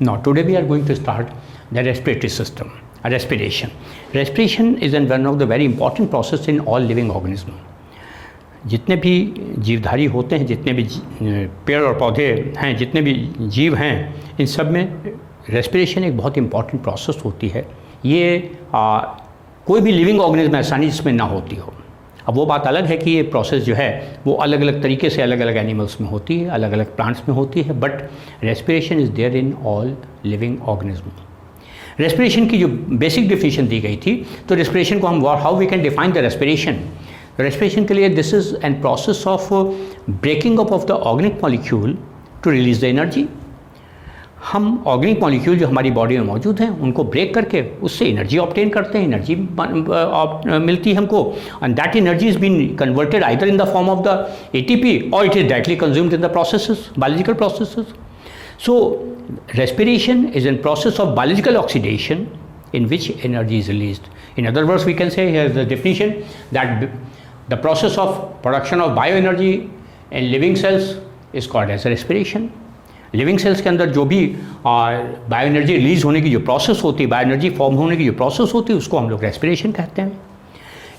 Now, today we are going to start the respiratory system, respiration. Respiration is one of the very important process in all living organism. जितने भी जीवधारी होते हैं, जितने भी पेड़ और पौधे हैं, जितने भी जीव हैं, इन सब में रेस्पिरेशन एक बहुत इंपॉर्टेंट प्रोसेस होती है. ये कोई भी लिविंग ऑर्गेनिज्म ऐसा नहीं जिसमें ना होती हो. अब वो बात अलग है कि ये प्रोसेस जो है वो अलग अलग तरीके से अलग अलग एनिमल्स में होती है, अलग अलग प्लांट्स में होती है, but respiration is there in all living organism. Respiration की जो बेसिक डिफिनेशन दी गई थी, तो रेस्पिरेशन को हम how we can define the respiration. Respiration के लिए this is an process of breaking up of the organic molecule to release the energy. हम ऑर्गेनिक मॉलिक्यूल जो हमारी बॉडी में मौजूद हैं उनको ब्रेक करके उससे एनर्जी ऑब्टेन करते हैं, एनर्जी मिलती है हमको, and that energy is been converted either in the form of the ATP और it is directly consumed in the processes, biological processes. So respiration is a process of biological oxidation in which energy is released. In other words, we can say, here's the definition, that the process of production of bioenergy in living cells is called as respiration. Living cells के अंदर जो भी bio energy release होने की जो process होती है, bio energy form होने की जो प्रोसेस होती है, उसको हम लोग रेस्पिरेशन कहते हैं.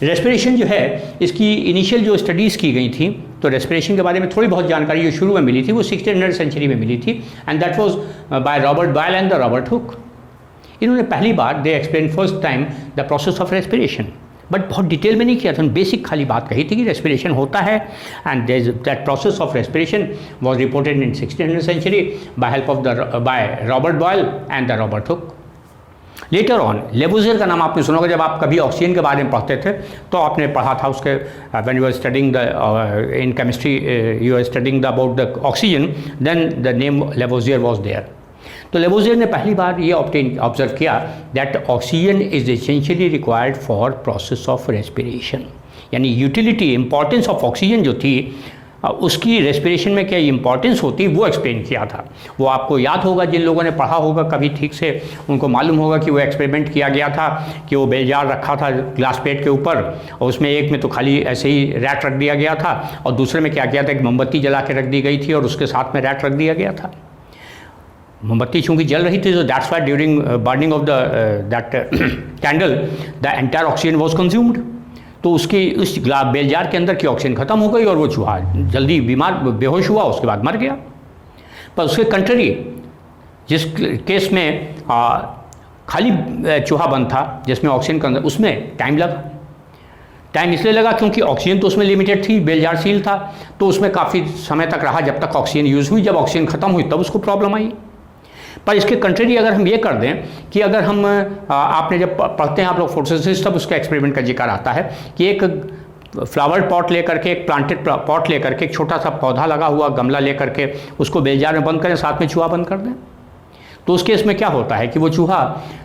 रेस्पिरेशन जो है, इसकी इनिशियल जो स्टडीज़ की गई थी, तो रेस्पिरेशन के बारे में थोड़ी बहुत जानकारी जो शुरू में मिली थी वो 1600 सेंचुरी में मिली थी, and that was by Robert Boyle and the Robert Hooke. इन्होंने पहली बार they explain first time the process of respiration, but बहुत डिटेल में नहीं किया था. बेसिक खाली बात कही थी कि रेस्पिरेशन होता है, and that process of respiration was reported in 1600 century by help of by Robert Boyle and the Robert Hooke. Later on Lavoisier का नाम आपने सुना होगा. जब आप कभी ऑक्सीजन के बारे में पढ़ते थे तो आपने पढ़ा था उसके, when you are studying the in chemistry you are studying the about the oxygen, then the name Lavoisier was there. तो लेवोजियर ने पहली बार ये ऑब्जर्व किया that oxygen is essentially required for process of respiration. यानी utility, importance of oxygen जो थी उसकी रेस्पिरेशन में क्या इंपॉर्टेंस होती वो एक्सप्लेन किया था. वो आपको याद होगा, जिन लोगों ने पढ़ा होगा कभी ठीक से, उनको मालूम होगा कि वो एक्सपेरिमेंट किया गया था कि वो बेल जार रखा था ग्लास प्लेट के ऊपर, और उसमें एक में तो खाली ऐसे ही रैट रख दिया गया था, और दूसरे में क्या किया था, एक मोमबत्ती जला के रख दी गई थी और उसके साथ में रैट रख दिया गया था. मोमबत्ती चूँकि जल रही थी, तो that's why during burning of the that candle the entire oxygen was consumed. तो उसके उस बेल जार के अंदर की ऑक्सीजन खत्म हो गई और वो चूहा जल्दी बीमार बेहोश हुआ, उसके बाद मर गया. पर उसके कंट्री जिस केस में खाली चूहा बंद था जिसमें ऑक्सीजन का, उसमें टाइम लगा. टाइम इसलिए लगा क्योंकि ऑक्सीजन तो उसमें लिमिटेड थी, बेल जार सील था, तो उसमें काफ़ी समय तक रहा जब तक ऑक्सीजन यूज़ हुई. जब ऑक्सीजन ख़त्म हुई तब उसको प्रॉब्लम आई. पर इसके कंट्री अगर हम ये कर दें कि अगर हम आपने जब पढ़ते हैं आप लोग फोटोसिंथेसिस, तब उसका एक्सपेरिमेंट का जिक्र आता है कि एक फ्लावर पॉट लेकर के, एक प्लांटेड पॉट लेकर के, एक छोटा सा पौधा लगा हुआ गमला लेकर के उसको बेलजार में बंद करें, साथ में चूहा बंद कर दें. तो उस केस में क्या होता है कि वो चूहा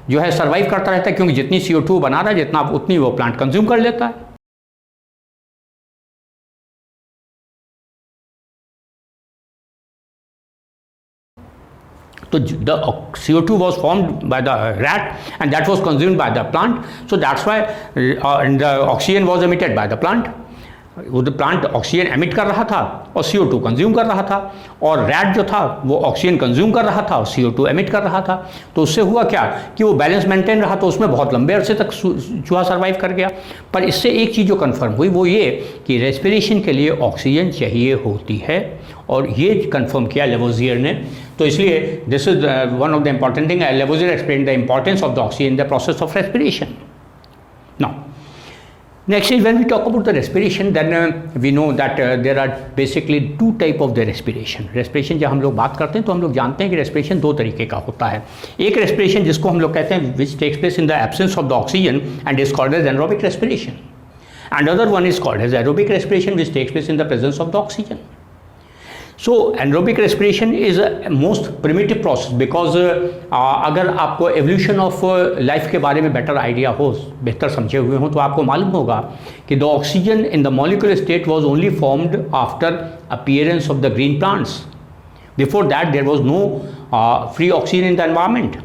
जो है सर्वाइव करता रहता है, क्योंकि जितनी CO2 बना रहा है जितना उतनी वो प्लांट कंज्यूम कर लेता है. So the CO2 was formed by the rat and that was consumed by the plant. So that's why the oxygen was emitted by the plant. वो तो प्लांट ऑक्सीजन एमिट कर रहा था और CO2 कंज्यूम कर रहा था, और रैट जो था वो ऑक्सीजन कंज्यूम कर रहा था और CO2 एमिट कर रहा था. तो उससे हुआ क्या कि वो बैलेंस मेंटेन रहा, तो उसमें बहुत लंबे अरसे तक चूहा सर्वाइव कर गया. पर इससे एक चीज़ जो कन्फर्म हुई वो ये कि रेस्पिरेशन के लिए ऑक्सीजन चाहिए होती है, और ये कन्फर्म किया लेवोजियर ने. तो इसलिए this is one of the important thing. Lavoisier explain the importance of the oxygen in the process of respiration. Now next is when we talk about the respiration, then we know that there are basically two type of the respiration. respiration जब हम लोग बात करते हैं तो हम लोग जानते हैं कि respiration दो तरीके का होता है. एक respiration जिसको हम लोग कहते हैं which takes place in the absence of the oxygen and is called as anaerobic respiration, and other one is called as aerobic respiration which takes place in the presence of the oxygen. So anaerobic respiration is a most primitive process because अगर आपको evolution of life के बारे में better idea हो, बेहतर समझे हुए हो, तो आपको मालूम होगा कि the oxygen in the molecular state was only formed after appearance of the green plants. Before that there was no free oxygen in the environment,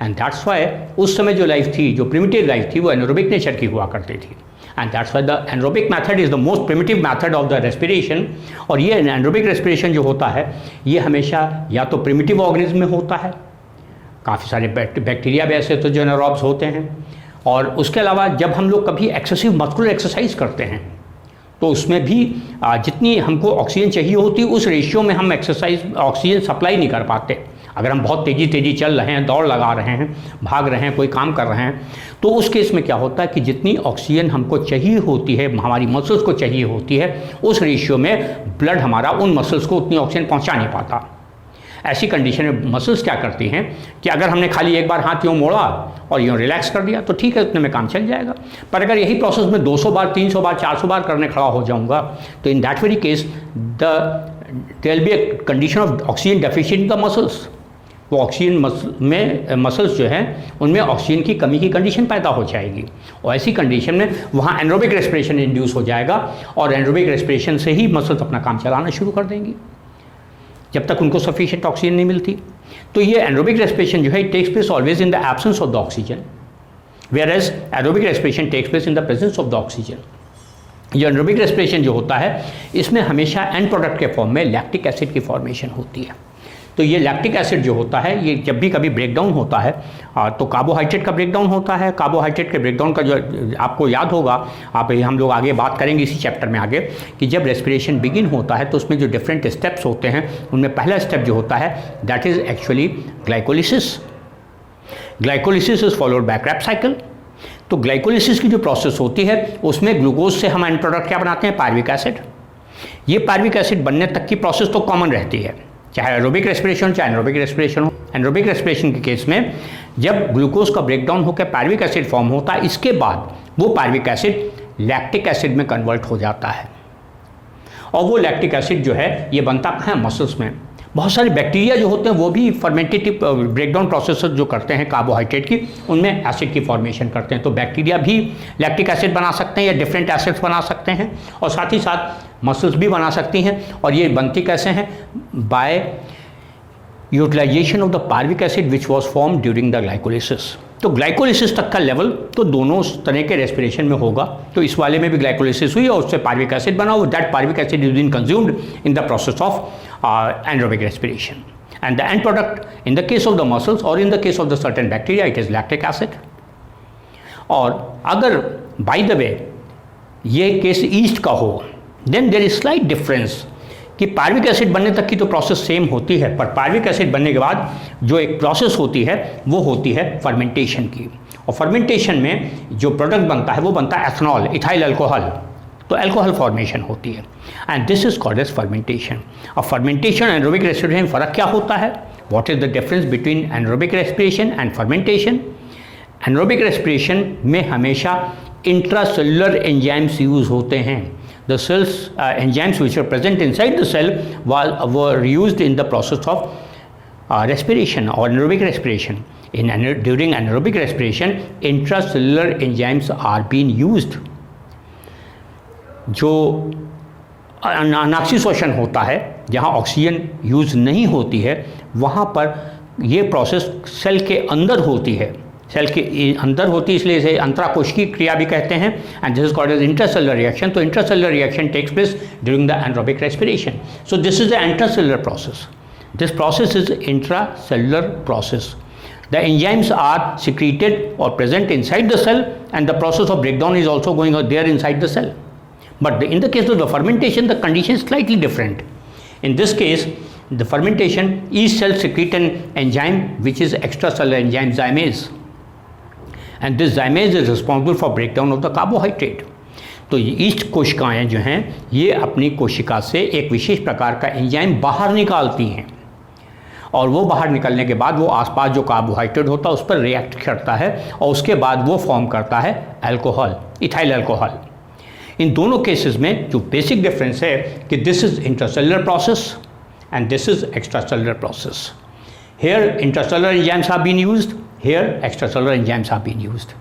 and that's why उस समय जो लाइफ थी, जो प्रिमिटिव लाइफ थी, वो anaerobic nature की हुआ करती थी. and that's why the anaerobic method is the most primitive method of the respiration. और ये anaerobic respiration जो होता है ये हमेशा या तो primitive organism में होता है काफ़ी सारे बैक्टीरिया भी ऐसे तो जो एनारोब्स होते हैं। और उसके अलावा जब हम लोग कभी एक्सेसिव मस्कुलर एक्सरसाइज करते हैं तो उसमें भी जितनी हमको ऑक्सीजन चाहिए होती है उस रेशियो में हम ऑक्सीजन सप्लाई नहीं कर पाते। अगर हम बहुत तेज़ी चल रहे हैं, दौड़ लगा रहे हैं, भाग रहे हैं, कोई काम कर रहे हैं, तो उस केस में क्या होता है कि जितनी ऑक्सीजन हमको चाहिए होती है, हमारी मसल्स को चाहिए होती है, उस रेशियो में ब्लड हमारा उन मसल्स को उतनी ऑक्सीजन पहुंचा नहीं पाता। ऐसी कंडीशन में मसल्स क्या करती हैं कि अगर हमने खाली एक बार हाथ यूँ मोड़ा और यूँ रिलैक्स कर दिया तो ठीक है, उतने में काम चल जाएगा। पर अगर यही प्रोसेस में 200 बार, 300 बार, 400 बार करने खड़ा हो जाऊंगा तो in that very case there will be a condition of oxygen deficient in the muscles. वो ऑक्सीजन में मसल्स जो हैं उनमें ऑक्सीजन की कमी की कंडीशन पैदा हो जाएगी और ऐसी कंडीशन में वहाँ एनरोबिक रेस्पिरेशन इंड्यूस हो जाएगा और एनरोबिक रेस्पिरेशन से ही मसल्स अपना काम चलाना शुरू कर देंगी जब तक उनको सफिशिएंट ऑक्सीजन नहीं मिलती। तो ये एनरोबिक रेस्पिरेशन जो है, it takes place always in the absence of the oxygen, whereas aerobic respiration takes place in the presence of the oxygen. ये एनरोबिक रेस्पिरेशन जो होता है इसमें हमेशा एंड प्रोडक्ट के फॉर्म में लैक्टिक एसिड की फॉर्मेशन होती है। तो ये लैक्टिक एसिड जो होता है ये जब भी कभी ब्रेकडाउन होता है तो कार्बोहाइड्रेट का ब्रेकडाउन होता है। कार्बोहाइड्रेट के ब्रेकडाउन का जो आपको याद होगा, हम लोग आगे बात करेंगे इसी चैप्टर में आगे, कि जब रेस्पिरेशन बिगिन होता है तो उसमें जो डिफरेंट स्टेप्स होते हैं उनमें पहला स्टेप जो होता है that is actually glycolysis. Glycolysis is followed by Krebs cycle. तो ग्लाइकोलिसिस की जो प्रोसेस होती है उसमें ग्लूकोज से हम एंड प्रोडक्ट क्या बनाते हैं, पायरुविक एसिड। ये पायरुविक एसिड बनने तक की प्रोसेस तो कॉमन रहती है, चाहे एरोबिक रेस्पिरेशन चाहे एनरोबिक रेस्पिरेशन हो। एनरोबिक रेस्पिरेशन के केस में जब ग्लूकोज का ब्रेकडाउन होकर पायरुविक एसिड फॉर्म होता है, इसके बाद वो पायरुविक एसिड लैक्टिक एसिड में कन्वर्ट हो जाता है और वो लैक्टिक एसिड जो है ये बनता है मसल्स में। बहुत सारे बैक्टीरिया जो होते हैं वो भी फर्मेंटेटिव ब्रेकडाउन प्रोसेस जो करते हैं कार्बोहाइड्रेट की, उनमें एसिड की फॉर्मेशन करते हैं। तो बैक्टीरिया भी लैक्टिक एसिड बना सकते हैं या डिफरेंट एसिड्स बना सकते हैं और साथ ही साथ मसल्स भी बना सकती हैं। और ये बनती कैसे हैं, by utilisation of the pyruvic acid which was form during the glycolysis. तो ग्लाइकोलिसिस तक का लेवल तो दोनों तरह के रेस्पिरेशन में होगा। तो इस वाले में भी ग्लाइकोलिसिस हुई और उससे पायरुविक एसिड बना, that pyruvic acid is been consumed in the process of anaerobic respiration, and the end product in the case of the muscles or in the case of the certain bacteria it is lactic acid. और अगर by the way ये case east का हो then there is slight difference कि pyruvic acid बनने तक की तो प्रोसेस सेम होती है, पर पायरुविक एसिड बनने के बाद जो एक प्रोसेस होती है वो होती है फर्मेंटेशन की। और फर्मेंटेशन में जो प्रोडक्ट बनता है वो बनता है एथनॉल, इथाइल अल्कोहल। तो अल्कोहल फॉर्मेशन होती है and this is called as fermentation. अब फर्मेंटेशन एंड एरोबिक रेस्पिरेशन में फ़र्क क्या होता है, what is the difference between anaerobic respiration and fermentation. Anaerobic respiration में हमेशा इंट्रासेलुलर एंजाइम्स यूज होते हैं। The cells enzymes which are present inside the cell were used in the process of respiration or anaerobic respiration. During anaerobic respiration, intracellular enzymes are being used. जो अनाक्सी श्वसन होता है, जहाँ oxygen use नहीं होती है, वहाँ पर ये प्रोसेस सेल के अंदर होती है। सेल के अंदर होती है इसलिए इसे अंतराकोशिकीय क्रिया भी कहते हैं and this is called as intracellular reaction. तो intracellular reaction takes place during the anaerobic respiration. So this is the intracellular process. This process is intracellular process. The enzymes are secreted or present inside the cell and the process of breakdown is also going on there inside the cell. But in the case of the fermentation, the condition is slightly different. In this case, the fermentation, each cell secrete an enzyme which is extracellular enzyme zymase. And this zymase is responsible for breakdown of the carbohydrate. तो east कोशिकाएँ जो हैं ये अपनी कोशिका से एक विशेष प्रकार का एंजाइम बाहर निकालती हैं और वो बाहर निकलने के बाद वो आसपास जो कार्बोहाइड्रेट होता है उस पर रिएक्ट करता है और उसके बाद वो फॉर्म करता है अल्कोहल, इथाइल अल्कोहल। इन दोनों केसेस में जो बेसिक डिफरेंस है कि this is intracellular process and this is extracellular process. Here intracellular enzymes are been used, here extracellular enzymes are been used.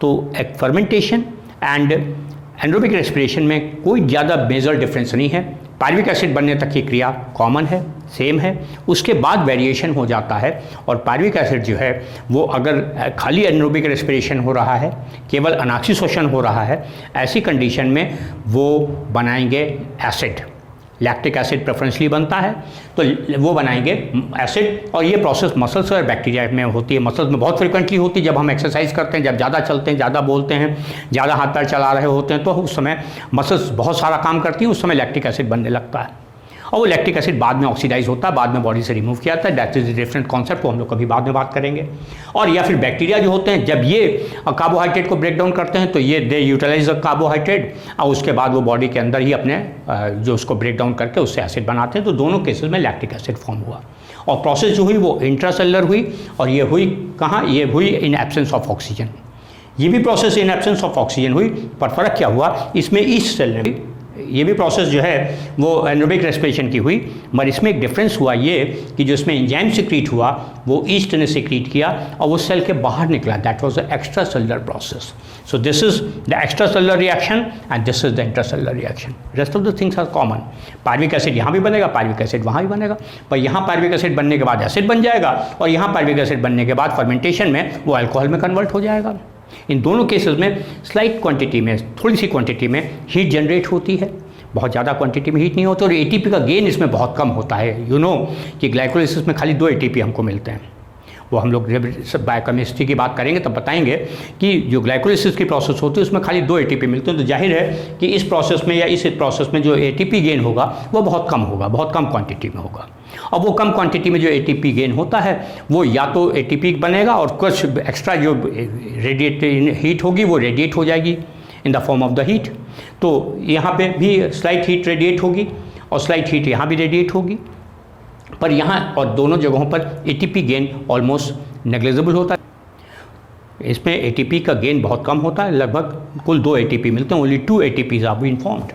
तो फर्मेंटेशन एंड एनारोबिक रेस्पिरेशन में कोई ज़्यादा major difference नहीं है। पायरुविक एसिड बनने तक की क्रिया कॉमन है, सेम है। उसके बाद वेरिएशन हो जाता है और पायरुविक एसिड जो है वो अगर खाली एनारोबिक रेस्पिरेशन हो रहा है, केवल अनाक्सी श्वसन हो रहा है, ऐसी कंडीशन में वो बनाएंगे एसिड। लैक्टिक एसिड प्रेफरेंशली बनता है, तो वो बनाएंगे एसिड, और ये प्रोसेस मसल्स और बैक्टीरिया में होती है। मसल्स में बहुत फ्रिक्वेंटली होती है, जब हम एक्सरसाइज करते हैं, जब ज़्यादा चलते हैं, ज़्यादा बोलते हैं, ज़्यादा हाथ पैर चला रहे होते हैं, तो उस समय मसल्स बहुत सारा काम करती हैं, उस समय लैक्टिक एसिड बनने लगता है, और वो लैक्टिक एसिड बाद में ऑक्सीडाइज होता है, बाद में बॉडी से रिमूव किया जाता है। दैट इज डिफरेंट कॉन्सेप्ट, वो हम लोग कभी बाद में बात करेंगे। और या फिर बैक्टीरिया जो होते हैं, जब ये कार्बोहाइड्रेट को ब्रेक डाउन करते हैं, तो ये दे यूटिलाइज द कार्बोहाइड्रेट, और उसके बाद वो बॉडी के अंदर ही अपने जो उसको ब्रेक डाउन करके उससे एसिड बनाते हैं। तो दोनों केसेस में लैक्टिक एसिड फॉर्म हुआ, और प्रोसेस जो हुई वो इंट्रासेलुलर हुई, और ये हुई कहाँ, ये हुई इन एब्सेंस ऑफ ऑक्सीजन। ये भी process in absence of oxygen हुई, पर फर्क क्या हुआ, इसमें ईस्ट सेल में ये भी प्रोसेस जो है वो एनारोबिक रेस्पिरेशन की हुई, मगर इसमें एक डिफरेंस हुआ ये कि जो इसमें एंजाइम सिक्रीट हुआ वो ईस्ट ने सिक्रीट किया और वो सेल के बाहर निकला। That was the extracellular process. So this is the extracellular reaction and this is the intracellular reaction. Rest of the things are common. Pyruvic acid यहाँ भी बनेगा, पायरुविक एसिड वहाँ भी बनेगा, पर यहाँ पायरुविक एसिड बनने के बाद एसिड बन जाएगा, और यहाँ पायरुविक एसिड बनने के बाद फर्मेंटेशन में वो अल्कोहल में कन्वर्ट हो जाएगा। इन दोनों केसेस में स्लाइट क्वांटिटी में, थोड़ी सी क्वांटिटी में हीट जनरेट होती है, बहुत ज़्यादा क्वांटिटी में हीट नहीं होती, और एटीपी का गेन इसमें बहुत कम होता है। यू नो कि ग्लाइकोलाइसिस में खाली 2 एटीपी हमको मिलते हैं। वो हम लोग जब बायोकेमिस्ट्री की बात करेंगे तब बताएंगे कि जो ग्लाइकोलाइसिस की प्रोसेस होती है उसमें खाली 2 एटीपी मिलते हैं। तो जाहिर है कि इस प्रोसेस में या इस प्रोसेस में जो एटीपी गेन होगा वो बहुत कम होगा, बहुत कम क्वांटिटी में होगा। और वो कम क्वांटिटी में जो एटीपी गेन होता है वो या तो एटीपी बनेगा, और कुछ एक्स्ट्रा जो रेडिएट हीट होगी वो रेडिएट हो जाएगी इन the form of the heat. तो यहाँ पे भी स्लाइट हीट रेडिएट होगी, और स्लाइट हीट यहाँ भी रेडिएट होगी, पर यहाँ और दोनों जगहों पर एटीपी गेन ऑलमोस्ट नेग्लिजिबल होता है। इसमें एटीपी का गेन बहुत कम होता है, लगभग कुल 2 एटीपी मिलते हैं। Only 2 ATPs are been formed.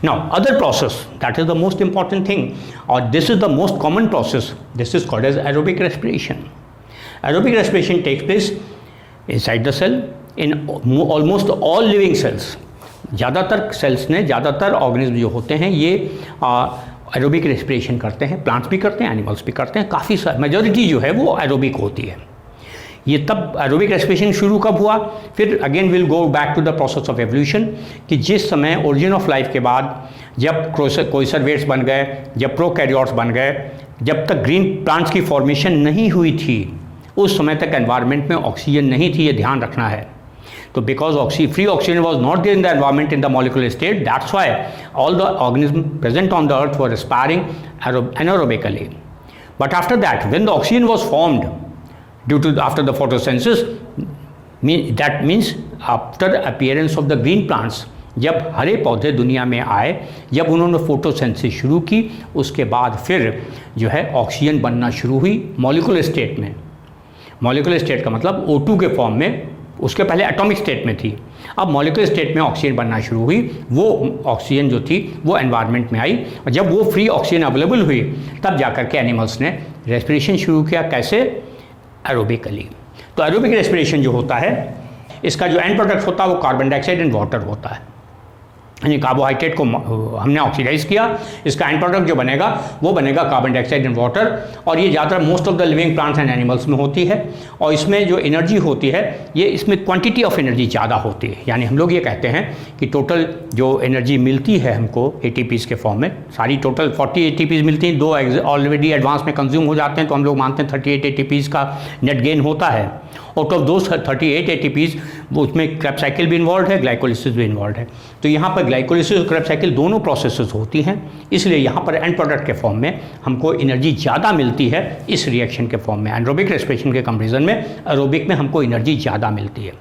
Now other process, that is the most important thing, और this is the most common process, this is called as aerobic respiration. Aerobic respiration takes place inside the cell in almost all living cells. ज़्यादातर cells ने, ज़्यादातर organism जो होते हैं ये aerobic respiration करते हैं। प्लांट्स भी करते हैं, एनिमल्स भी करते हैं, काफ़ी मेजॉरिटी जो है वो एरोबिक होती है। ये तब एरोबिक रेस्पिरेशन शुरू कब हुआ, फिर again will go back to the process of evolution, कि जिस समय ओरिजिन ऑफ लाइफ के बाद जब कोइसरवेट्स बन गए, जब प्रोकैरियोट्स बन गए, जब तक ग्रीन प्लांट्स की फॉर्मेशन नहीं हुई थी, उस समय तक एनवायरनमेंट में ऑक्सीजन नहीं थी, ये ध्यान रखना है। तो because free oxygen was not there in the environment in the molecular state, that's why all the organisms present on the earth were respiring anaerobically. But after that, when the oxygen was formed after the photosynthesis, that means after the appearance of the green plants, जब हरे पौधे दुनिया में आए, जब उन्होंने photosynthesis शुरू की, उसके बाद फिर जो है ऑक्सीजन बनना शुरू हुई मॉलिक्यूलर स्टेट में। मॉलिक्यूलर स्टेट का मतलब O2 के फॉर्म में, उसके पहले एटॉमिक स्टेट में थी, अब मॉलिक्यूलर स्टेट में ऑक्सीजन बनना शुरू हुई। वो ऑक्सीजन जो थी वो एनवायरनमेंट में आई, और जब वो फ्री ऑक्सीजन अवेलेबल हुई तब जाकर के एनिमल्स ने रेस्पिरेशन शुरू किया। कैसे? एरोबिकली। तो एरोबिक रेस्पिरेशन जो होता है, इसका जो एंड प्रोडक्ट होता है वो कार्बन डाइऑक्साइड एंड वाटर होता है। यानी कार्बोहाइड्रेट को हमने ऑक्सीडाइज किया, इसका एंड प्रोडक्ट जो बनेगा वो बनेगा कार्बन डाइऑक्साइड एंड वाटर, और ये ज़्यादातर most of the living plants and animals में होती है। और इसमें जो एनर्जी होती है, ये इसमें क्वांटिटी ऑफ एनर्जी ज़्यादा होती है। यानी हम लोग ये कहते हैं कि टोटल जो एनर्जी मिलती है हमको एटीपीज़ के फॉर्म में, सारी टोटल 40 एटीपीज़ मिलती हैं, 2 ऑलरेडी एडवांस में कंज्यूम हो जाते हैं, तो हम लोग मानते हैं 38 एटीपीज़ का नेट गेन होता है। आउट ऑफ दोज 38 एटीपीज़ वो उसमें क्रेब्स साइकिल भी इन्वॉल्व है, ग्लाइकोलिसिस भी इन्वॉल्व है। तो यहाँ पर ग्लाइकोलिसिस और क्रेब्स साइकिल दोनों प्रोसेसेस होती हैं, इसलिए यहाँ पर एंड प्रोडक्ट के फॉर्म में हमको एनर्जी ज़्यादा मिलती है इस रिएक्शन के फॉर्म में। एनारोबिक रेस्पिरेशन के कंपेरिजन में एरोबिक में हमको एनर्जी ज़्यादा मिलती है,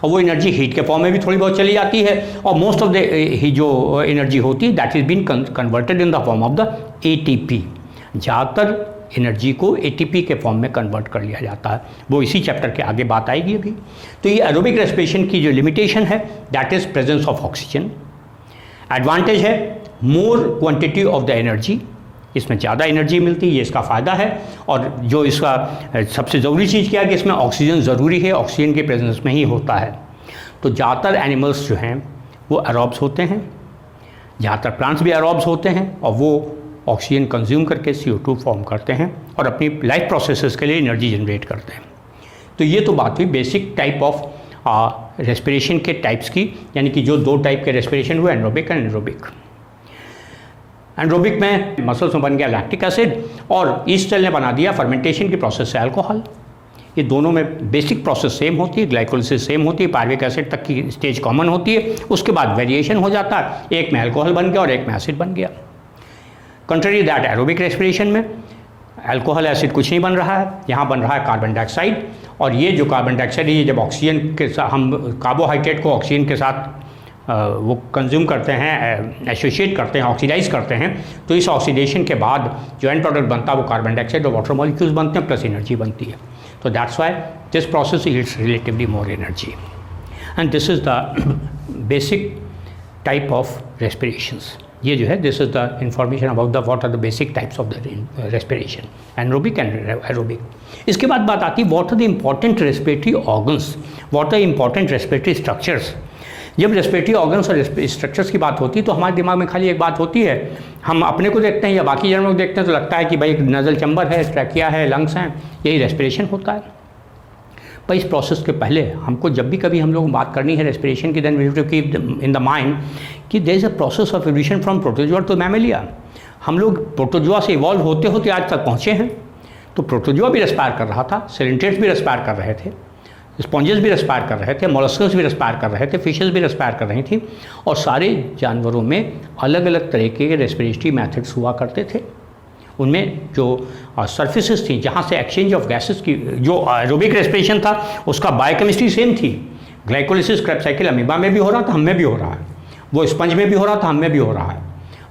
और वो एनर्जी हीट के फॉर्म में भी थोड़ी बहुत चली जाती है, और मोस्ट ऑफ द जो एनर्जी होती है that is been converted in the form of the ATP. ज़्यादातर एनर्जी को एटीपी के फॉर्म में कन्वर्ट कर लिया जाता है, वो इसी चैप्टर के आगे बात आएगी अभी। तो ये एरोबिक रेस्पिरेशन की जो लिमिटेशन है that is presence of oxygen. Advantage है more quantity of the energy, इसमें ज़्यादा एनर्जी मिलती है, ये इसका फ़ायदा है। और जो इसका सबसे ज़रूरी चीज़ क्या है कि इसमें ऑक्सीजन ज़रूरी है, ऑक्सीजन के प्रेजेंस में ही होता है। तो ज़्यादातर एनिमल्स जो हैं वो एरोब्स होते हैं, ज़्यादातर प्लांट्स भी एरोब्स होते हैं, और वो ऑक्सीजन कंज्यूम करके CO2 फॉर्म करते हैं और अपनी लाइफ प्रोसेसेस के लिए एनर्जी जनरेट करते हैं। तो ये तो बात हुई बेसिक टाइप ऑफ रेस्पिरेशन के टाइप्स की, यानी कि जो 2 टाइप के रेस्पिरेशन हुए, एनारोबिक एंड एरोबिक। एनरोबिक में मसल्स में बन गया लैक्टिक एसिड और ईस्ट सेल ने बना दिया फर्मेंटेशन की प्रोसेस से अल्कोहल। ये दोनों में बेसिक प्रोसेस सेम होती है, ग्लाइकोलिसिस सेम होती है, पायरुविक एसिड तक की स्टेज कॉमन होती है, उसके बाद वेरिएशन हो जाता है, एक में अल्कोहल बन गया और एक में एसिड बन गया। कंट्री दैट एरोबिक रेस्पिरेशन में अल्कोहल एसिड कुछ नहीं बन रहा है, यहाँ बन रहा है कार्बन डाइऑक्साइड, और ये जो कार्बन डाइऑक्साइड है ये जब ऑक्सीजन के साथ हम कार्बोहाइड्रेट को ऑक्सीजन के साथ वो कंज्यूम करते हैं, एसोसिएट करते हैं, ऑक्सीडाइज करते हैं, तो इस ऑक्सीडेशन के बाद जो एंड प्रोडक्ट बनता है वो कार्बन डाइऑक्साइड और वाटर मॉलिक्यूल्स बनते हैं प्लस एनर्जी बनती है। तो that's why this process yields relatively more energy, and this is the basic type of respirations. ये जो है this is the information about the what are the basic types of the respiration, anaerobic and aerobic. इसके बाद बात आती है what are the important respiratory organs, what are important respiratory structures. जब respiratory organs और स्ट्रक्चर्स की बात होती है तो हमारे दिमाग में खाली एक बात होती है, हम अपने को देखते हैं या बाकी जानवरों को देखते हैं तो लगता है कि भाई नज़ल चैम्बर है, ट्रैकिया है, लंग्स हैं, यही रेस्पिरेशन होता है। पर इस प्रोसेस के पहले हमको जब भी कभी हम लोग बात करनी है रेस्पिरेशन की, then we have to keep in the mind कि there is a process of evolution from protozoa to mammalia. हम लोग प्रोटोजोआ से इवॉल्व होते होते आज तक पहुँचे हैं। तो प्रोटोजोआ भी रेस्पायर कर रहा था, सेलेंट्रेट्स भी रेस्पायर कर रहे थे, स्पॉन्जेस भी रेस्पायर कर रहे थे, मोलस्कस भी रेस्पायर कर रहे थे, फिशेस भी रेस्पायर कर रही थी, और सारे जानवरों में अलग अलग तरह के रेस्पिरेटरी मेथड्स हुआ करते थे। उनमें जो सर्फेसेस थी जहाँ से एक्सचेंज ऑफ गैसेस की, जो एरोबिक रेस्पिरेशन था उसका बायोकेमिस्ट्री सेम थी। ग्लाइकोलिसिस क्रेब्स साइकिल अमीबा में भी हो रहा था, हम में भी हो रहा है, वो स्पंज में भी हो रहा था, हम में भी हो रहा है,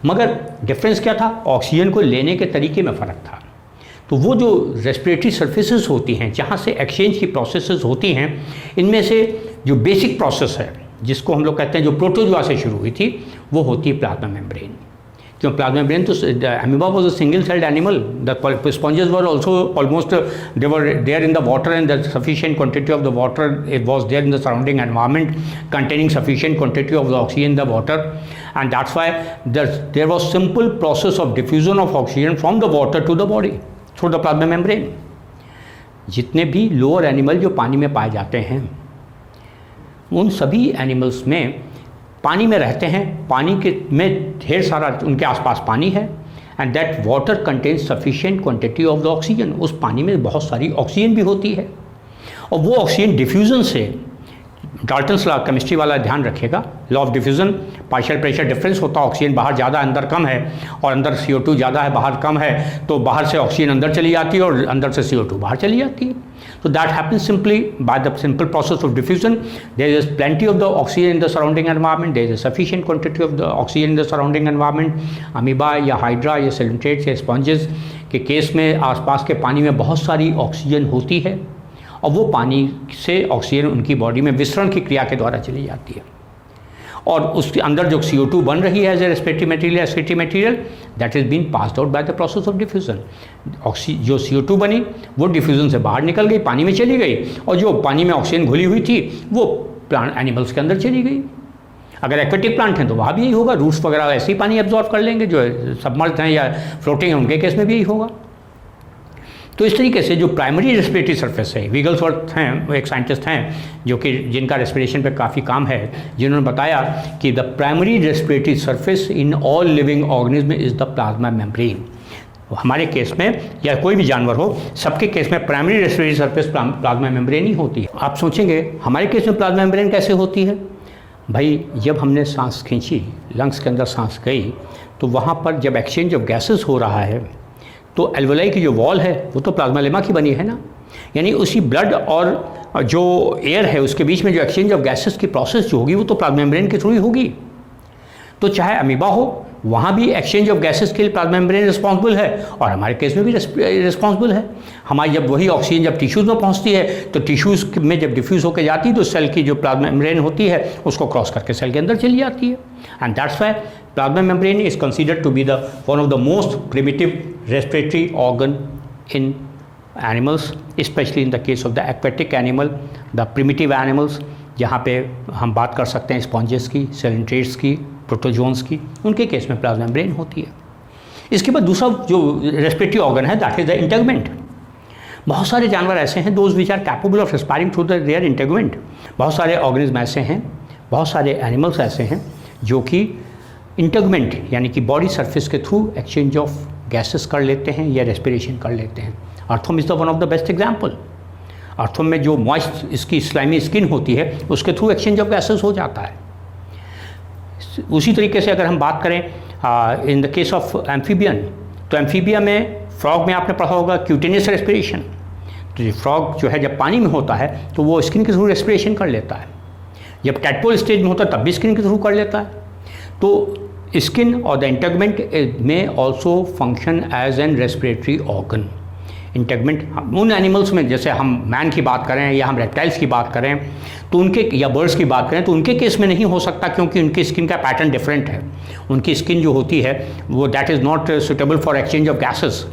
मगर डिफरेंस क्या था? ऑक्सीजन को लेने के तरीके में फ़र्क था। तो वो जो रेस्पिरेटरी सर्फेसेस होती हैं जहाँ से एक्सचेंज की प्रोसेसेस होती हैं, इनमें से जो बेसिक प्रोसेस है जिसको हम लोग कहते हैं जो प्रोटोजोआ से शुरू हुई थी, वो होती है प्लाज्मा मेम्ब्रेन। क्यों प्लाज्मा मेम्ब्रेन? तो amoeba was a single celled animal, the sponges were also almost they were there in the water and the sufficient quantity of the water it was there in the surrounding environment containing sufficient quantity of the oxygen in the water, and that's why there was simple process of diffusion of oxygen from the water to the body through the plasma membrane. जितने भी lower animal जो पानी में पाए जाते हैं, उन सभी एनिमल्स में पानी में रहते हैं, पानी के में ढेर सारा उनके आसपास पानी है, and that water contains sufficient quantity of the oxygen. उस पानी में बहुत सारी ऑक्सीजन भी होती है, और वो ऑक्सीजन डिफ्यूज़न से, डाल्टन्स लॉ केमिस्ट्री वाला ध्यान रखेगा, law of diffusion, partial pressure difference होता है, ऑक्सीजन बाहर ज़्यादा अंदर कम है, और अंदर CO2 ज़्यादा है बाहर कम है, तो बाहर से ऑक्सीजन अंदर चली जाती है और अंदर से CO2 बाहर चली जाती है। तो that happens simply by the simple process of diffusion. There is plenty of the oxygen in the surrounding environment, there is sufficient quantity of the oxygen in the surrounding environment. Amoeba या hydra या coelenterates या sponges के case में आसपास के पानी में बहुत सारी ऑक्सीजन होती है, और वो पानी से ऑक्सीजन उनकी बॉडी में विसरण की क्रिया के द्वारा चली जाती है, और उसके अंदर जो CO2 बन रही है as a respiratory material, aspiratory material, that is been passed out by the process of diffusion. जो CO2 बनी वो डिफ्यूजन से बाहर निकल गई, पानी में चली गई, और जो पानी में ऑक्सीजन घुली हुई थी वो प्लांट एनिमल्स के अंदर चली गई। अगर एक्वेटिक प्लांट हैं तो वहाँ भी यही होगा, रूट्स वगैरह ऐसे ही पानी एब्जॉर्व कर लेंगे, जो सबमर्ज्ड हैं या फ्लोटिंग हैं उनके केस में भी यही होगा। तो इस तरीके से जो प्राइमरी रेस्पिरेटरी सरफेस है, विगल्सवर्थ हैं, वो एक साइंटिस्ट हैं जो कि जिनका रेस्पिरेशन पे काफ़ी काम है, जिन्होंने बताया कि the primary respiratory surface in all living organism is the plasma membrane. हमारे केस में या कोई भी जानवर हो, सबके केस में primary respiratory surface plasma membrane ही होती है। आप सोचेंगे हमारे केस में प्लाज्मा मेम्ब्रेन कैसे होती है? भाई जब हमने सांस खींची, लंग्स के अंदर सांस गई, तो वहाँ पर जब एक्सचेंज ऑफ गैसेस हो रहा है तो एल्वेलाई की जो वॉल है वो तो प्लाज्मा लेमा की बनी है ना, यानी उसी ब्लड और जो एयर है उसके बीच में जो एक्सचेंज ऑफ गैसेस की प्रोसेस जो होगी वो तो प्लाज्मा मेम्ब्रेन के थ्रू ही होगी। तो चाहे अमीबा हो, वहाँ भी एक्सचेंज ऑफ गैसेस के लिए प्लाज्मा मेम्ब्रेन रिस्पॉन्सिबल है, और हमारे केस में भी रिस्पॉन्सिबल है। हमारी जब वही ऑक्सीजन जब टिश्यूज़ में पहुँचती है तो टिश्यूज़ में जब डिफ्यूज़ होकर जाती है तो सेल की जो प्लाज्मा मेम्ब्रेन होती है उसको क्रॉस करके सेल के अंदर चली जाती है, and that's why plasma membrane is considered to be one of the most primitive respiratory organ in animals, especially in the case of the aquatic animal, the primitive animals, जहाँ पे हम बात कर सकते हैं स्पॉन्जेस की, सेलेंट्रेट्स की, प्रोटोजोन्स की, उनके केस में प्लाज्मा मेम्ब्रेन होती है। इसके बाद दूसरा जो रेस्पिरेटरी ऑर्गन है दैट इज द इंटेगुमेंट। बहुत सारे जानवर ऐसे हैं those which are capable of respiring through the their integument. बहुत सारे ऑर्गेनिज्म ऐसे हैं, बहुत सारे एनिमल्स ऐसे हैं जो कि इंटगमेंट यानी कि बॉडी सरफेस के थ्रू एक्सचेंज ऑफ गैसेस कर लेते हैं या रेस्पिरेशन कर लेते हैं। Earthworm is the one of the best example. Earthworm में जो मॉइस्ट इसकी स्लाइमी स्किन होती है उसके थ्रू एक्सचेंज ऑफ गैसेस हो जाता है। उसी तरीके से अगर हम बात करें इन द केस ऑफ एम्फीबियन, तो एम्फीबिया में फ्रॉग में आपने पढ़ा होगा क्यूटेनियस रेस्पिरेशन। तो ये फ्रॉग जो है जब पानी में होता है तो वो स्किन के थ्रू रेस्पिरेशन कर लेता है। जब टैडपोल स्टेज में होता है तब भी स्किन के थ्रू कर लेता है। तो स्किन और द इंटगमेंट में also function as an respiratory organ. Integument उन एनिमल्स में, जैसे हम मैन की बात करें या हम रेप्टाइल्स की बात करें तो उनके, या बर्ड्स की बात करें तो उनके केस में नहीं हो सकता, क्योंकि उनकी स्किन का पैटर्न डिफरेंट है। उनकी स्किन जो होती है वो that is not suitable for exchange of gases,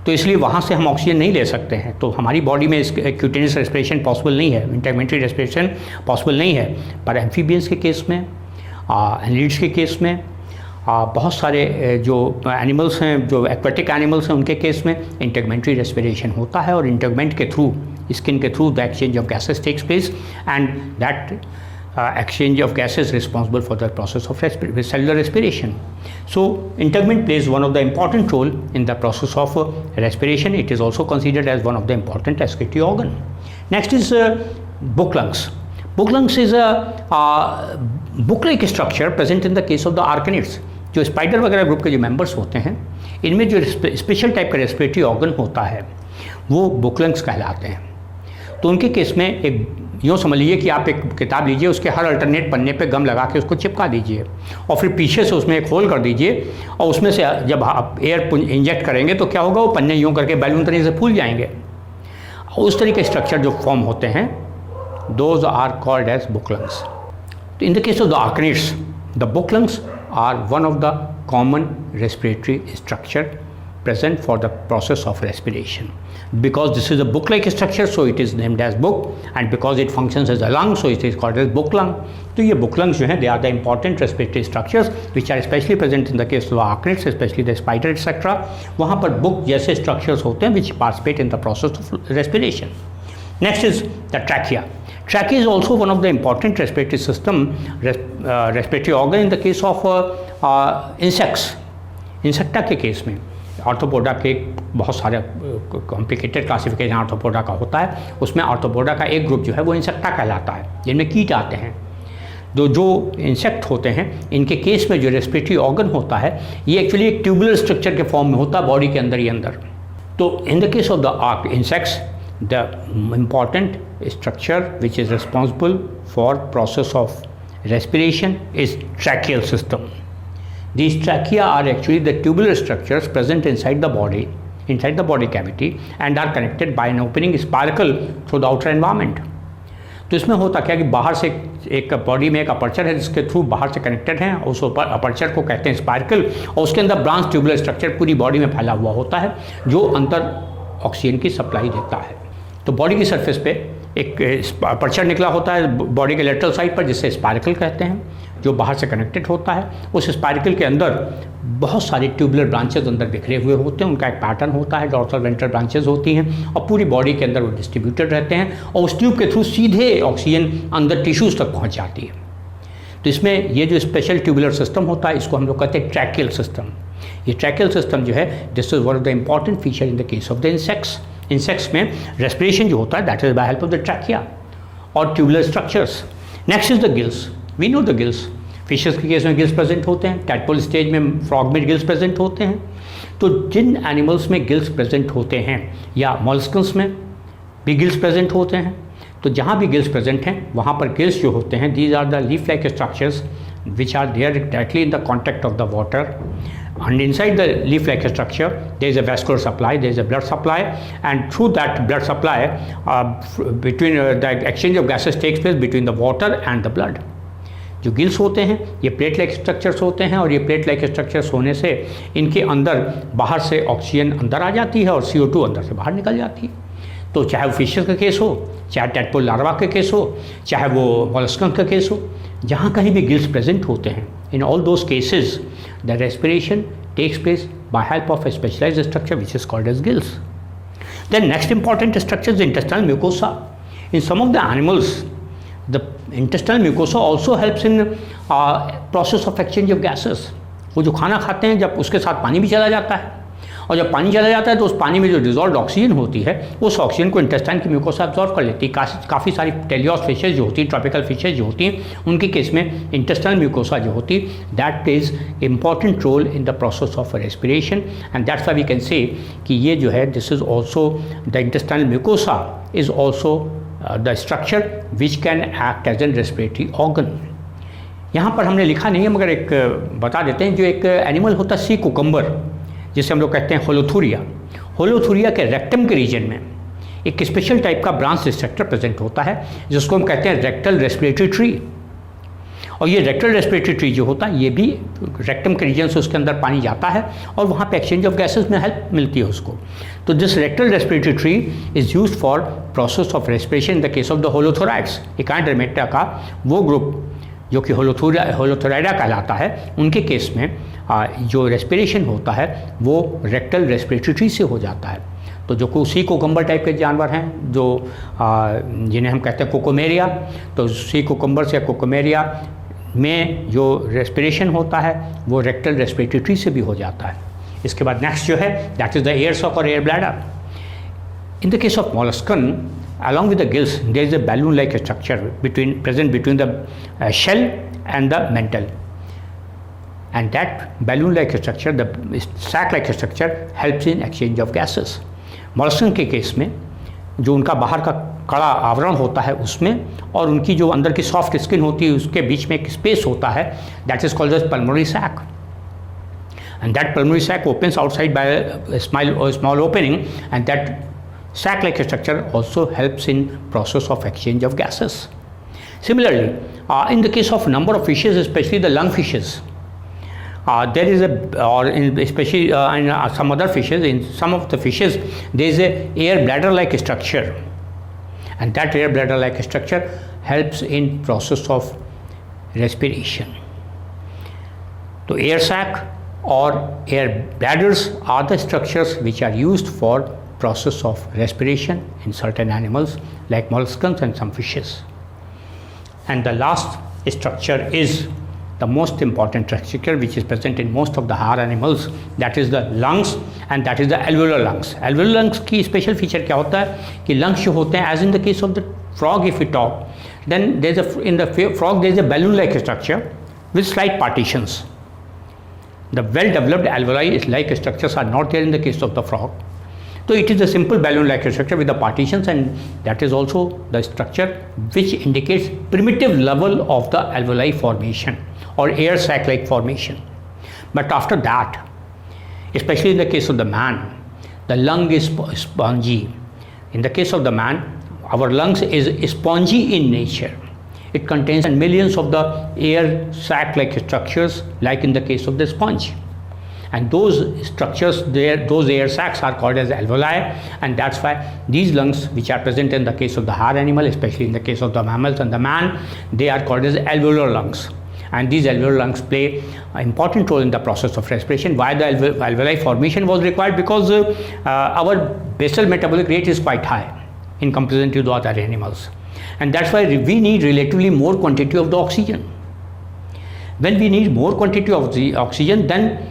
तो इसलिए वहाँ से हम ऑक्सीजन नहीं ले सकते हैं। तो हमारी बॉडी में क्यूटेनियस रेस्पिरेशन पॉसिबल नहीं है, इंटगमेंटरी रेस्पिरेशन पॉसिबल नहीं है। पर एम्फीबियंस के केस में, एनिलिड्स के केस में, बहुत सारे जो एनिमल्स हैं, जो एक्वेटिक एनिमल्स हैं, उनके केस में इंटगमेंटरी रेस्पिरेशन होता है और इंटगमेंट के थ्रू, स्किन के थ्रू the exchange of gases takes place and that exchange of gases responsible for the process of cellular respiration. So integument plays one of the important role in the process of respiration. It is also considered as one of the important respiratory organ. Next is book lungs. Book lungs is a book-like structure present in the case of the arachnids. जो spider वगैरह group के जो members होते हैं, इनमें जो special type का respiratory organ होता है वो बुक लंग्स कहलाते हैं। तो उनके केस में एक यूँ समझ लीजिए कि आप एक किताब लीजिए, उसके हर अल्टरनेट पन्ने पे गम लगा के उसको चिपका दीजिए और फिर पीछे से उसमें एक होल कर दीजिए और उसमें से जब आप एयर इंजेक्ट करेंगे तो क्या होगा, वो पन्ने यूँ करके बैलून तरीके से फूल जाएंगे। उस तरीके स्ट्रक्चर जो फॉर्म होते हैं, those are called as book lungs. तो in the case of the arachnids, the book lungs are one of the common respiratory structure present for the process of respiration. Because this is a book-like structure, so it is named as book, and because it functions as a lung, so it is called as book lung. तो ये book lungs जो हैं, they are the important respiratory structures which are especially present in the case of arachnids, especially the spider etc. वहाँ पर book जैसे structures होते हैं which participate in the process of respiration. Next is the trachea. Trachea is also one of the important respiratory system, respiratory organ in the case of insects. Insecta के case में arthropoda के बहुत सारे complicated classification arthropoda का होता है, उसमें arthropoda का एक ग्रुप जो है वो इंसेक्टा कहलाता है, जिनमें कीट आते हैं। जो इंसेक्ट होते हैं, इनके केस में जो रेस्पिरेटरी ऑर्गन होता है ये एक्चुअली एक ट्यूबुलर स्ट्रक्चर के फॉर्म में होता है बॉडी के अंदर ही अंदर। तो in the case of the insects, the important structure which is responsible for process of respiration is tracheal system. These trachea are actually the tubular structures present inside the body cavity and are connected by an opening spiracle through the outer environment. तो इसमें होता क्या कि बाहर से एक body में एक अपर्चर है जिसके थ्रू बाहर से कनेक्टेड हैं, उस अपर्चर को कहते हैं स्पार्कल, और उसके अंदर ब्रांच ट्यूबुलर स्ट्रक्चर पूरी बॉडी में फैला हुआ होता है जो अंदर ऑक्सीजन की सप्लाई देता है। तो बॉडी की सरफेस पे एक अपर्चर निकला होता है बॉडी के लेटरल साइड पर, जिससे स्पार्कल कहते हैं, जो बाहर से कनेक्टेड होता है। उस स्पार्कल के अंदर बहुत सारी ट्यूबुलर ब्रांचेज अंदर बिखरे हुए होते हैं, उनका एक पैटर्न होता है, डॉर्सल वेंट्रल ब्रांचेज होती हैं और पूरी बॉडी के अंदर वो डिस्ट्रीब्यूटेड रहते हैं और उस ट्यूब के थ्रू सीधे ऑक्सीजन अंदर टिश्यूज़ तक पहुंच जाती है। तो इसमें ये जो स्पेशल ट्यूबुलर सिस्टम होता है इसको हम लोग कहते हैं ट्रैकियल सिस्टम। ये ट्रैकियल सिस्टम जो है this is one of the important feature in the case of the insects में रेस्पिरेशन जो होता है that is by help of the trachea और tubular structures. Next is the gills. We know the gills, fishes के case में gills present होते हैं, tadpole stage में फ्रॉग में गिल्स प्रेजेंट होते हैं। तो जिन एनिमल्स में गिल्स प्रेजेंट होते हैं या मॉलस्कन्स में भी गिल्स प्रेजेंट होते हैं, तो जहाँ भी गिल्स प्रेजेंट हैं वहाँ पर गिल्स जो होते हैं these are the leaf like structures which are there directly in the contact of the water, and inside the leaf-like structure there is a vascular supply, there is a blood supply, and through that blood supply between the exchange of gases takes place between the water and the blood. जो gills होते हैं ये plate like structures होते हैं और ये plate like structures होने से इनके अंदर बाहर से ऑक्सीजन अंदर आ जाती है और CO2 अंदर से बाहर निकल जाती है। तो चाहे वो फिशेस का केस हो, चाहे टैडपोल लार्वा का केस हो, चाहे वो मॉलस्कन का केस हो, जहाँ कहीं भी गिल्स प्रेजेंट होते हैं, in all those cases the respiration takes place by help of a specialized structure which is called as gills. Then next important structure is the intestinal mucosa. In some of the animals the intestinal mucosa also helps in process of exchange of gases. वो जो खाना खाते हैं जब उसके साथ पानी भी चला जाता है, और जब पानी चला जाता है तो उस पानी में जो डिजॉल्व ऑक्सीजन होती है उस ऑक्सीजन को इंटेस्टाइन की म्यूकोसा अब्जॉर्ब कर लेती है। काफ़ी सारी टेलियोस फिशेज जो होती हैं, ट्रॉपिकल फिशेज जो होती हैं, उनके केस में इंटेस्टाइन म्यूकोसा जो होती है that plays important role in the process of respiration, and that's why we can say कि ये जो है this is also the intestinal mucosa is also the structure which can act as an respiratory organ. यहाँ पर हमने लिखा नहीं है मगर एक बता देते हैं, जो एक एनिमल होता है सी कुकम्बर, जिसे हम लोग कहते हैं होलोथुरिया। होलोथुरिया के रेक्टम के रीजन में एक स्पेशल टाइप का ब्रांच स्ट्रक्चर प्रेजेंट होता है जिसको हम कहते हैं रेक्टल रेस्पिरेटरी ट्री। और ये रेक्टल रेस्पिरेटरी ट्री जो होता है ये भी रेक्टम के रीजन से उसके अंदर पानी जाता है और वहाँ पे एक्सचेंज ऑफ गैसेस में हेल्प मिलती है उसको। तो this rectal respiratory tree is used for process of respiration in the case of the holothuroids. Echinodermata का वो ग्रुप जो कि होलोथोराइडा कहलाता है, उनके केस में जो रेस्पिरेशन होता है वो रेक्टल रेस्पिरेटरी ट्री से हो जाता है। तो जो सी कुकम्बर टाइप के जानवर हैं जो जिन्हें हम कहते हैं कोकोमेरिया, तो सी कुकम्बर से कोकोमेरिया में जो रेस्पिरेशन होता है वो रेक्टल रेस्पिरेटरी ट्री से भी हो जाता है। इसके बाद नेक्स्ट जो है that is the air sac और air bladder. In the case of molluscan along with the gills there is a balloon like structure present between the shell and the mantle, and that balloon like structure, the sac like structure helps in exchange of gases. Molluscan के case में जो उनका बाहर का कड़ा आवरण होता है उसमें और उनकी जो अंदर की सॉफ्ट स्किन होती है उसके बीच में एक स्पेस होता है that is called as pulmonary sac, and that pulmonary sac opens outside by a small opening, and that sac like structure also helps in process of exchange of gases. Similarly, in the case of number of fishes, especially the lungfishes, there is especially in some other fishes, in some of the fishes there is a air bladder like structure, and that air bladder like structure helps in process of respiration. So air sac or air bladders are the structures which are used for process of respiration in certain animals like molluscans and some fishes. And the last structure is the most important structure which is present in most of the higher animals, that is the lungs, and that is the alveolar lungs. Alveolar lungs की special feature क्या होता है कि lungs जो होते हैं, as in the case of the frog if we talk, then in the frog there is a balloon like structure with slight partitions. The well developed alveoli like structures are not there in the case of the frog. So it is a simple balloon-like structure with the partitions, and that is also the structure which indicates primitive level of the alveoli formation or air sac-like formation. But after that, especially in the case of the man, the lung is spongy. In the case of the man, our lungs is spongy in nature. It contains millions of the air sac-like structures like in the case of the sponge. And those structures there, those air sacs are called as alveoli, and that's why these lungs which are present in the case of the higher animal, especially in the case of the mammals and the man, they are called as alveolar lungs. And these alveolar lungs play an important role in the process of respiration. Why the alveoli formation was required? Because our basal metabolic rate is quite high in comparison to the other animals, and that's why we need relatively more quantity of the oxygen. When we need more quantity of the oxygen, then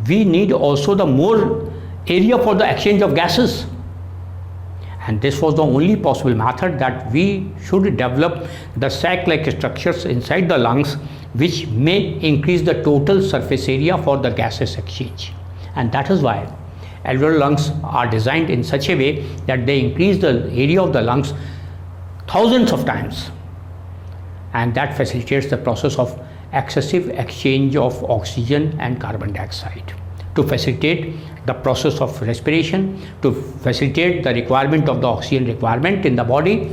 we need also the more area for the exchange of gases, and this was the only possible method that we should develop the sac-like structures inside the lungs which may increase the total surface area for the gases exchange. And that is why alveolar lungs are designed in such a way that they increase the area of the lungs thousands of times, and that facilitates the process of excessive exchange of oxygen and carbon dioxide to facilitate the process of respiration, to facilitate the requirement of the oxygen requirement in the body.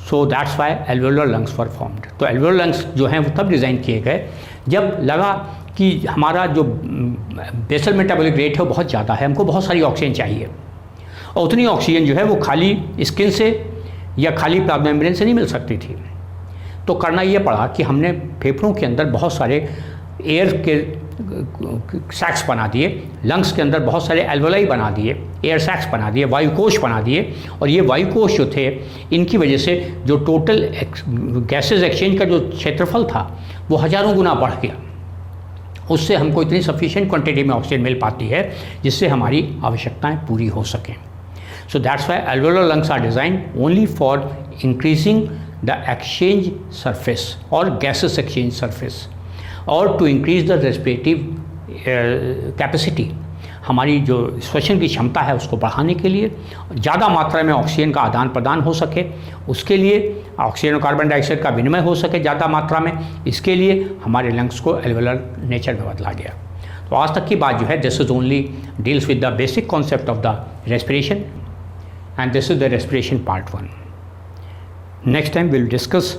So that's why alveolar lungs were formed. तो alveolar lungs जो हैं वो तब design किए गए जब लगा कि हमारा जो बेसल मेटाबॉलिक रेट है वो बहुत ज़्यादा है, हमको बहुत सारी ऑक्सीजन चाहिए, और उतनी ऑक्सीजन जो है वो खाली स्किन से या खाली प्लाज्मा मेम्ब्रेन से नहीं मिल सकती थी। तो करना ये पड़ा कि हमने फेफड़ों के अंदर बहुत सारे एयर के सैक्स बना दिए, लंग्स के अंदर बहुत सारे एल्वोलाई बना दिए, एयर सैक्स बना दिए, वायुकोश बना दिए, और ये वायुकोश जो थे इनकी वजह से जो टोटल गैसेस एक्सचेंज का जो क्षेत्रफल था वो हज़ारों गुना बढ़ गया, उससे हमको इतनी सफिशिएंट क्वांटिटी में ऑक्सीजन मिल पाती है जिससे हमारी आवश्यकताएं पूरी हो सकें। So that's why alveolar lungs are design only for increasing the exchange surface और गैसेस एक्सचेंज सरफेस और to increase the respirative capacity, हमारी जो श्वसन की क्षमता है उसको बढ़ाने के लिए, ज़्यादा मात्रा में ऑक्सीजन का आदान प्रदान हो सके, उसके लिए ऑक्सीजन और कार्बन डाइऑक्साइड का विनिमय हो सके ज़्यादा मात्रा में, इसके लिए हमारे लंग्स को एल्वेओलर नेचर में बदला गया। तो आज तक की बात जो है this is only deals with the basic concept of the respiration and this is the respiration part 1. Next time we will discuss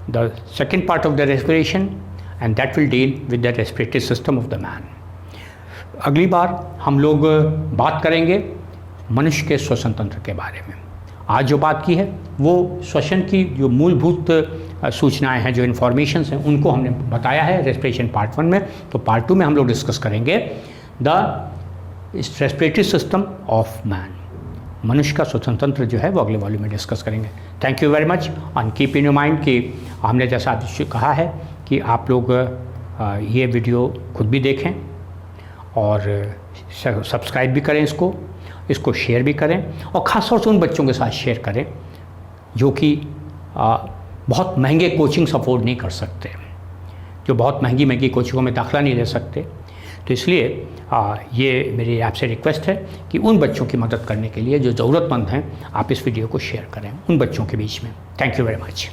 the second part of the respiration and that will deal with the respiratory system of the man. अगली बार हम लोग बात करेंगे मनुष्य के श्वसन तंत्र के बारे में। आज जो बात की है वो श्वसन की जो मूलभूत सूचनाएं हैं, जो इन्फॉर्मेशंस हैं, उनको हमने बताया है रेस्पिरेशन पार्ट 1 में। तो पार्ट 2 में हम लोग डिस्कस करेंगे the respiratory system of man, मनुष्य का श्वसन तंत्र जो है वो अगले वॉल्यूम में डिस्कस करेंगे। Thank you very much and keep in your mind कि हमने जैसा कहा है कि आप लोग ये वीडियो खुद भी देखें और सब्सक्राइब भी करें, इसको शेयर भी करें और ख़ास तौर से उन बच्चों के साथ शेयर करें जो कि बहुत महंगे कोचिंग्स अफोर्ड नहीं कर सकते, जो बहुत महंगी कोचिंगों में दाखिला नहीं ले सकते। तो इसलिए ये मेरी आपसे रिक्वेस्ट है कि उन बच्चों की मदद करने के लिए जो ज़रूरतमंद हैं, आप इस वीडियो को शेयर करें उन बच्चों के बीच में। Thank you very much.